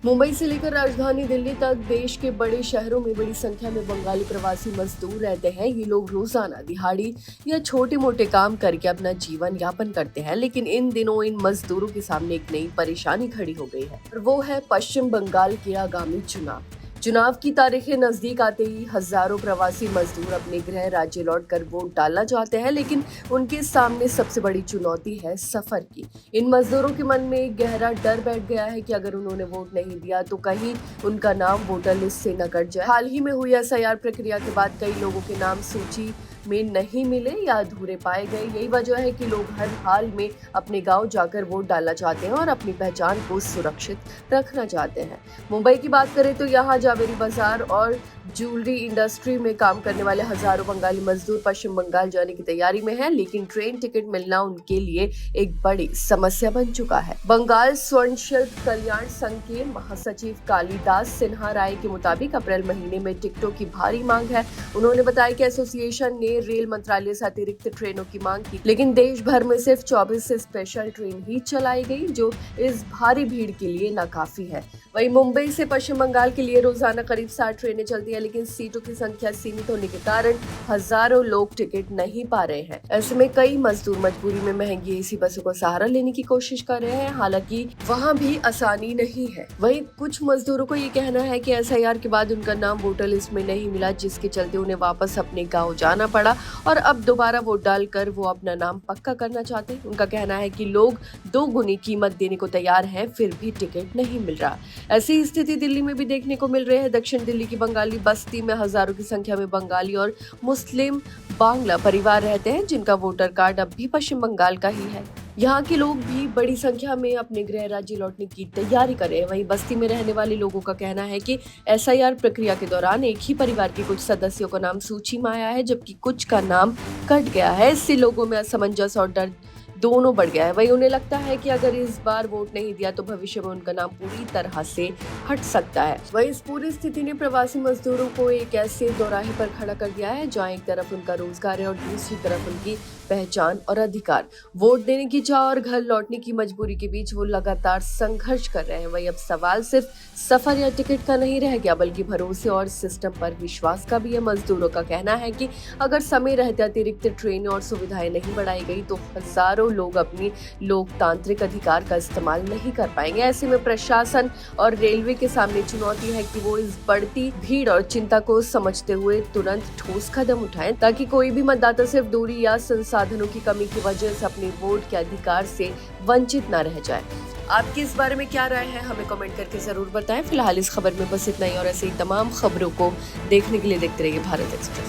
मुंबई से लेकर राजधानी दिल्ली तक देश के बड़े शहरों में बड़ी संख्या में बंगाली प्रवासी मजदूर रहते हैं। ये लोग रोजाना दिहाड़ी या छोटे मोटे काम करके अपना जीवन यापन करते हैं, लेकिन इन दिनों इन मजदूरों के सामने एक नई परेशानी खड़ी हो गई है और वो है पश्चिम बंगाल के आगामी चुनाव की तारीखें नजदीक आते ही हजारों प्रवासी मजदूर अपने गृह राज्य लौटकर वोट डालना चाहते हैं, लेकिन उनके सामने सबसे बड़ी चुनौती है सफर की। इन मजदूरों के मन में एक गहरा डर बैठ गया है कि अगर उन्होंने वोट नहीं दिया तो कहीं उनका नाम वोटर लिस्ट से न कट जाए। हाल ही में हुई एसआईआर प्रक्रिया के बाद कई लोगों के नाम सूची में नहीं मिले या अधूरे पाए गए। यही वजह है कि लोग हर हाल में अपने गांव जाकर वोट डालना चाहते हैं और अपनी पहचान को सुरक्षित रखना चाहते हैं। मुंबई की बात करें तो यहाँ जावेरी बाजार और ज्वेलरी इंडस्ट्री में काम करने वाले हजारों बंगाली मजदूर पश्चिम बंगाल जाने की तैयारी में हैं, लेकिन ट्रेन टिकट मिलना उनके लिए एक बड़ी समस्या बन चुका है। बंगाल स्वर्ण शिल्प कल्याण संघ के महासचिव कालिदास सिन्हा राय के मुताबिक अप्रैल महीने में टिकटों की भारी मांग है। उन्होंने बताया कि एसोसिएशन ने रेल मंत्रालय से अतिरिक्त ट्रेनों की मांग की, लेकिन देश भर में सिर्फ 24 स्पेशल ट्रेन ही चलाई गई, जो इस भारी भीड़ के लिए नाकाफी है। वहीं मुंबई से पश्चिम बंगाल के लिए रोजाना करीब 60 ट्रेनें चलती है, लेकिन सीटों की संख्या सीमित होने के कारण हजारों लोग टिकट नहीं पा रहे हैं। ऐसे में कई मजदूर मजबूरी में महंगी एसी बसों का सहारा लेने की कोशिश कर रहे हैं, हालांकि वहां भी आसानी नहीं है। वहीं कुछ मजदूरों को ये कहना है कि एसआईआर के बाद उनका नाम वोटर लिस्ट में नहीं मिला, जिसके चलते उन्हें वापस अपने गाँव जाना पड़ा और अब दोबारा वोट डालकर वो अपना नाम पक्का करना चाहते हैं। उनका कहना है कि लोग 2 गुनी कीमत देने को तैयार हैं, फिर भी टिकट नहीं मिल रहा। ऐसी स्थिति दिल्ली में भी देखने को मिल रही है। दक्षिण दिल्ली की बंगाली बस्ती में हजारों की संख्या में बंगाली और मुस्लिम बांग्ला परिवार रहते हैं, जिनका वोटर कार्ड अब भी पश्चिम बंगाल का ही है। यहाँ के लोग भी बड़ी संख्या में अपने गृह राज्य लौटने की तैयारी कर रहे हैं। वहीं बस्ती में रहने वाले लोगों का कहना है कि एसआईआर प्रक्रिया के दौरान एक ही परिवार के कुछ सदस्यों का नाम सूची में आया है, जबकि कुछ का नाम कट गया है। इससे लोगों में असमंजस और डर दोनों बढ़ गया है। वहीं उन्हें लगता है कि अगर इस बार वोट नहीं दिया तो भविष्य में उनका नाम पूरी तरह से हट सकता है। वहीं इस पूरी स्थिति ने प्रवासी मजदूरों को एक ऐसे दोराहे पर खड़ा कर दिया है जहां एक तरफ उनका रोजगार है और दूसरी तरफ उनकी पहचान और अधिकार। वोट देने की चाह और घर लौटने की मजबूरी के बीच वो लगातार संघर्ष कर रहे हैं। वहीं अब सवाल सिर्फ सफर या टिकट का नहीं रह गया, बल्कि भरोसे और सिस्टम पर विश्वास का भी है। मजदूरों का कहना है कि अगर समय रहते अतिरिक्त ट्रेनें और सुविधाएं नहीं बढ़ाई गई तो हजारों लोग अपनी लोकतांत्रिक अधिकार का इस्तेमाल नहीं कर पाएंगे। ऐसे में प्रशासन और रेलवे के सामने चुनौती है कि वो इस बढ़ती भीड़ और चिंता को समझते हुए तुरंत ठोस कदम उठाएं, ताकि कोई भी मतदाता सिर्फ दूरी या संसाधनों की कमी की वजह से अपने वोट के अधिकार से वंचित न रह जाए। आपकी इस बारे में क्या राय है, हमें कमेंट करके जरूर बताएं। फिलहाल इस खबर में बस इतना ही और ऐसे ही तमाम खबरों को देखने के लिए देखते रहिए भारत एक्सप्रेस।